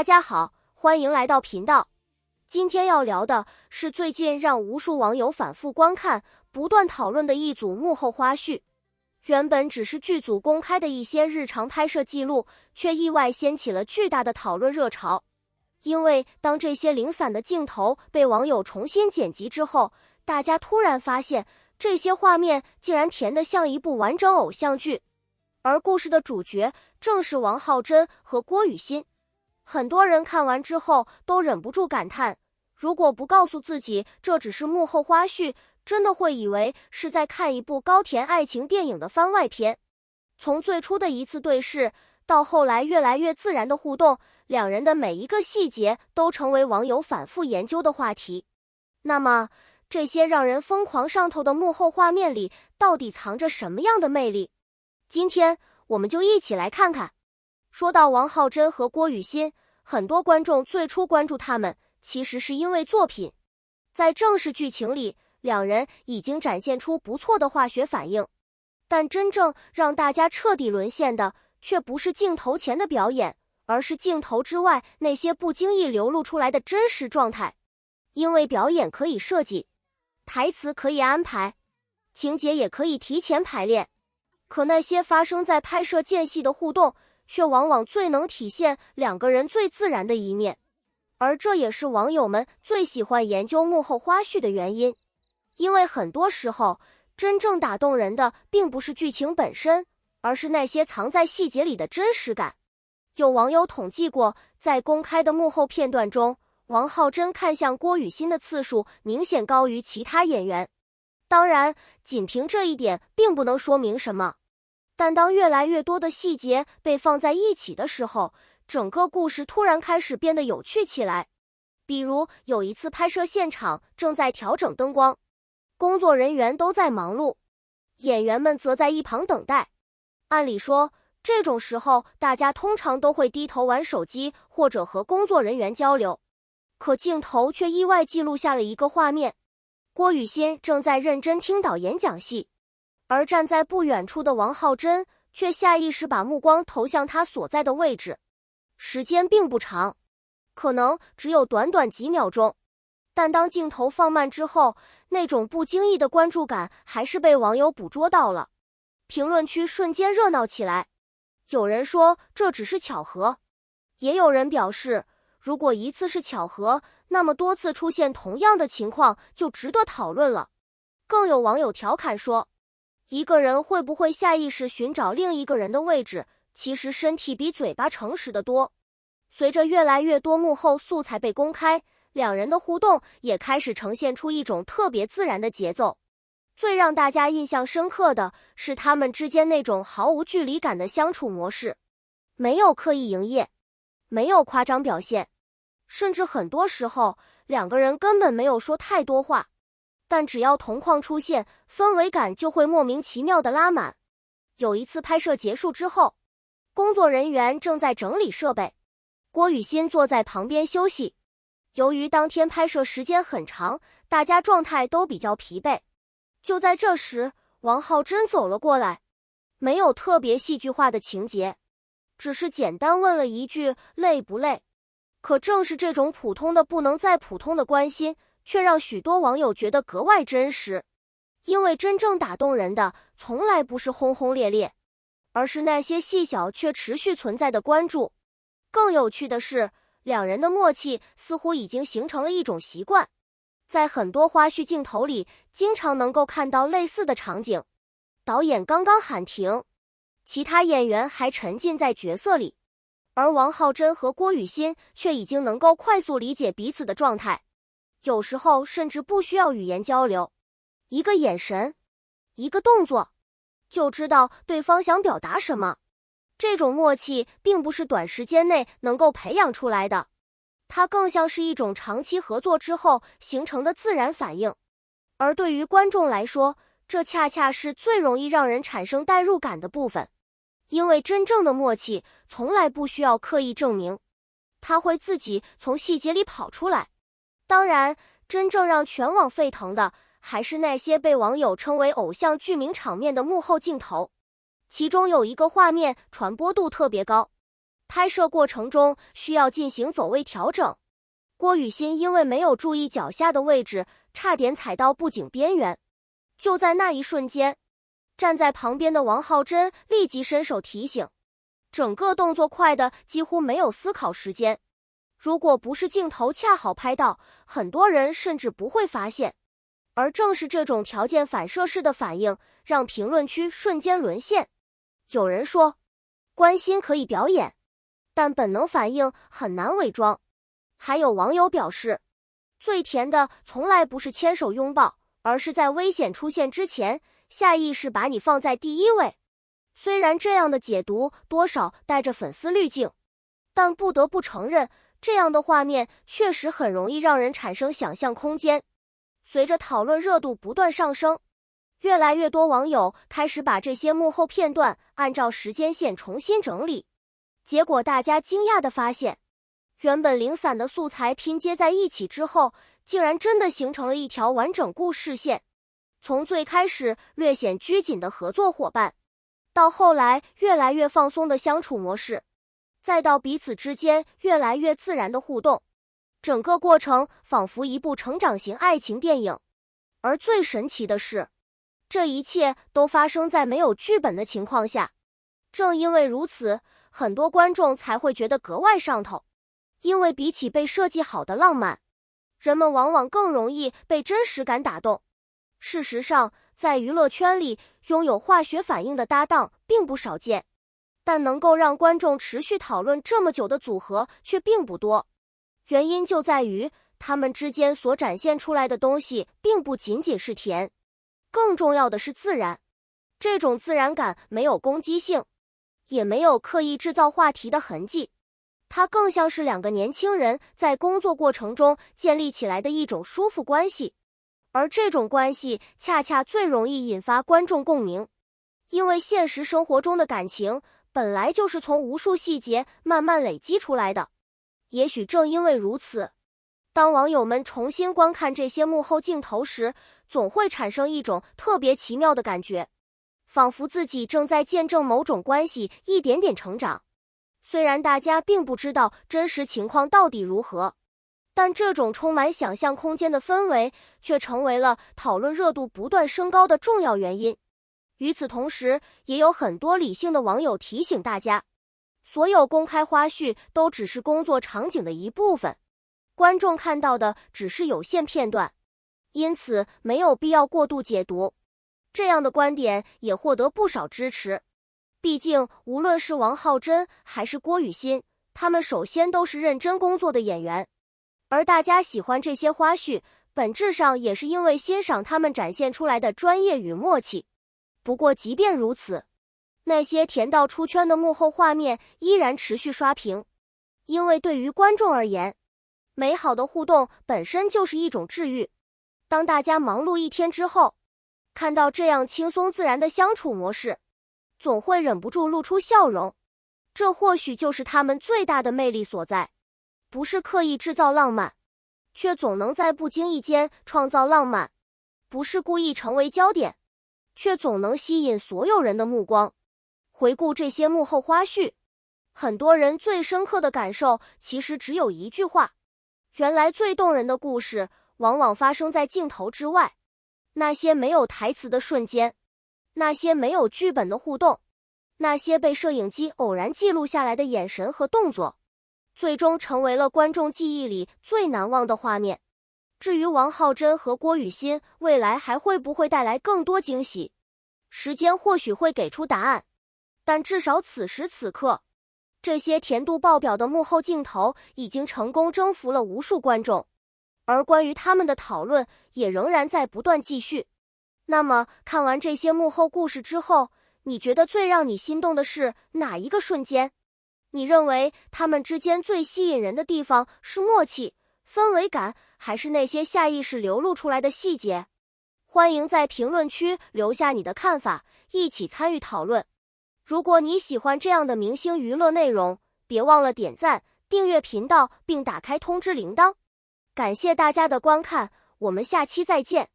大家好，歡迎來到頻道。今天要聊的是最近讓無數網友反覆觀看、不斷討論的一組幕後花絮。原本只是劇組公開的一些日常拍攝記錄，卻意外掀起了巨大的討論熱潮。因為當這些零散的鏡頭被網友重新剪輯之後，大家突然發現，這些畫面竟然甜得像一部完整偶像劇。而故事的主角正是王浩真和郭雨欣。很多人看完之後都忍不住感嘆，如果不告訴自己這只是幕後花絮，真的會以為是在看一部高甜愛情電影的番外篇。從最初的一次對視，到後來越來越自然的互動，兩人的每一個細節都成為網友反覆研究的話題。那麼，這些讓人瘋狂上頭的幕後畫面裡，到底藏着什麼樣的魅力？今天我們就一起來看看。說到王浩真和郭雨欣，很多觀眾最初關注他們，其實是因為作品。在正式劇情裡，兩人已經展現出不錯的化學反應，但真正讓大家徹底淪陷的，卻不是鏡頭前的表演，而是鏡頭之外那些不經意流露出來的真實狀態。因為表演可以設計，台詞可以安排，情節也可以提前排練，可那些發生在拍攝間隙的互動，卻往往最能體現兩個人最自然的一面。而這也是網友們最喜歡研究幕後花絮的原因。因為很多時候，真正打動人的並不是劇情本身，而是那些藏在細節裡的真實感。有網友統計過，在公開的幕後片段中，王浩真看向郭雨欣的次數明顯高於其他演員。當然，僅憑這一點並不能說明什麼。但當越來越多的細節被放在一起的時候，整個故事突然開始變得有趣起來。比如有一次拍攝現場正在調整燈光，工作人員都在忙碌，演員們則在一旁等待。按理說，這種時候大家通常都會低頭玩手機或者和工作人員交流，可鏡頭卻意外記錄下了一個畫面：郭雨欣正在認真聽導演講戲，而站在不遠處的王浩真卻下意識把目光投向他所在的位置。時間並不長，可能只有短短幾秒鐘，但當鏡頭放慢之後，那種不經意的關注感還是被網友捕捉到了。評論區瞬間熱鬧起來，有人說這只是巧合，也有人表示，如果一次是巧合，那麼多次出現同樣的情況就值得討論了。更有網友調侃說，一個人會不會下意識尋找另一個人的位置，其實身體比嘴巴誠實得多。隨着越來越多幕後素材被公開，兩人的互動也開始呈現出一種特別自然的節奏。最讓大家印象深刻的是他們之間那種毫無距離感的相處模式，沒有刻意營業，沒有誇張表現，甚至很多時候兩個人根本沒有說太多話，但只要同框出現，氛圍感就會莫名其妙地拉滿。有一次拍攝結束之後，工作人員正在整理設備，郭雨欣坐在旁邊休息。由於當天拍攝時間很長，大家狀態都比較疲憊。就在這時，王浩真走了過來，沒有特別戲劇化的情節，只是簡單問了一句累不累。可正是這種普通的不能再普通的關心，卻讓許多網友覺得格外真實。因為真正打動人的從來不是轟轟烈烈，而是那些細小卻持續存在的關注。更有趣的是，兩人的默契似乎已經形成了一種習慣。在很多花絮鏡頭裡，經常能夠看到類似的場景。導演剛剛喊停，其他演員還沉浸在角色裡，而王浩真和郭雨欣卻已經能夠快速理解彼此的狀態。有時候甚至不需要語言交流，一個眼神，一個動作，就知道對方想表達什麼。這種默契並不是短時間內能夠培養出來的，它更像是一種長期合作之後形成的自然反應。而對於觀眾來說，這恰恰是最容易讓人產生代入感的部分。因為真正的默契從來不需要刻意證明，它會自己從細節裡跑出來。當然，真正讓全網沸騰的還是那些被網友稱為偶像劇名場面的幕後鏡頭。其中有一個畫面傳播度特別高，拍攝過程中需要進行走位調整。郭雨欣因為沒有注意腳下的位置，差點踩到布景邊緣。就在那一瞬間，站在旁邊的王浩真立即伸手提醒，整個動作快得幾乎沒有思考時間。如果不是鏡頭恰好拍到，很多人甚至不會發現。而正是這種條件反射式的反應，讓評論區瞬間淪陷。有人說，關心可以表演，但本能反應很難偽裝。還有網友表示，最甜的從來不是牽手擁抱，而是在危險出現之前，下意識把你放在第一位。雖然這樣的解讀多少帶着粉絲濾鏡，但不得不承認，這樣的畫面確實很容易讓人產生想象空間。隨着討論熱度不斷上升，越來越多網友開始把這些幕後片段按照時間線重新整理。結果大家驚訝地發現，原本零散的素材拼接在一起之後，竟然真的形成了一條完整故事線。從最開始略顯拘謹的合作夥伴，到後來越來越放鬆的相處模式，再到彼此之間越來越自然的互動，整個過程仿佛一部成長型愛情電影。而最神奇的是，這一切都發生在沒有劇本的情況下。正因為如此，很多觀眾才會覺得格外上頭。因為比起被設計好的浪漫，人們往往更容易被真實感打動。事實上，在娛樂圈裡，擁有化學反應的搭檔並不少見，但能夠讓觀眾持續討論這麼久的組合卻並不多。原因就在於，他們之間所展現出來的東西並不僅僅是甜，更重要的是自然。這種自然感沒有攻擊性，也沒有刻意制造話題的痕跡。它更像是兩個年輕人在工作過程中建立起來的一種舒服關係，而這種關係恰恰最容易引發觀眾共鳴，因為現實生活中的感情本來就是從無數細節慢慢累積出來的。也許正因為如此，當網友們重新觀看這些幕後鏡頭時，總會產生一種特別奇妙的感覺，仿佛自己正在見證某種關係一點點成長。雖然大家並不知道真實情況到底如何，但這種充滿想象空間的氛圍卻成為了討論熱度不斷升高的重要原因。與此同時，也有很多理性的網友提醒大家，所有公開花絮都只是工作場景的一部分，觀眾看到的只是有限片段，因此沒有必要過度解讀。這樣的觀點也獲得不少支持。畢竟，無論是王浩真還是郭雨欣，他們首先都是認真工作的演員，而大家喜歡這些花絮，本質上也是因為欣賞他們展現出來的專業與默契。不過，即便如此，那些甜到出圈的幕後畫面依然持續刷屏，因為對於觀眾而言，美好的互動本身就是一種治癒。當大家忙碌一天之後，看到這樣輕鬆自然的相處模式，總會忍不住露出笑容，這或許就是他們最大的魅力所在。不是刻意制造浪漫，卻總能在不經意間創造浪漫；不是故意成為焦點，卻總能吸引所有人的目光。回顧這些幕後花絮，很多人最深刻的感受其實只有一句話：原來最動人的故事往往發生在鏡頭之外，那些沒有台詞的瞬間，那些沒有劇本的互動，那些被攝影機偶然記錄下來的眼神和動作，最終成為了觀眾記憶裡最難忘的畫面。至於王浩真和郭雨欣未來還會不會帶來更多驚喜，時間或許會給出答案，但至少此時此刻，這些甜度爆表的幕後鏡頭已經成功征服了無數觀眾，而關於他們的討論也仍然在不斷繼續。那麼，看完這些幕後故事之後，你覺得最讓你心動的是哪一個瞬間？你認為他們之間最吸引人的地方是默契、氛圍感，還是那些下意識流露出來的細節？歡迎在評論區留下你的看法，一起參與討論。如果你喜歡這樣的明星娛樂內容，別忘了點讚、訂閱頻道並打開通知鈴鐺。感謝大家的觀看，我們下期再見。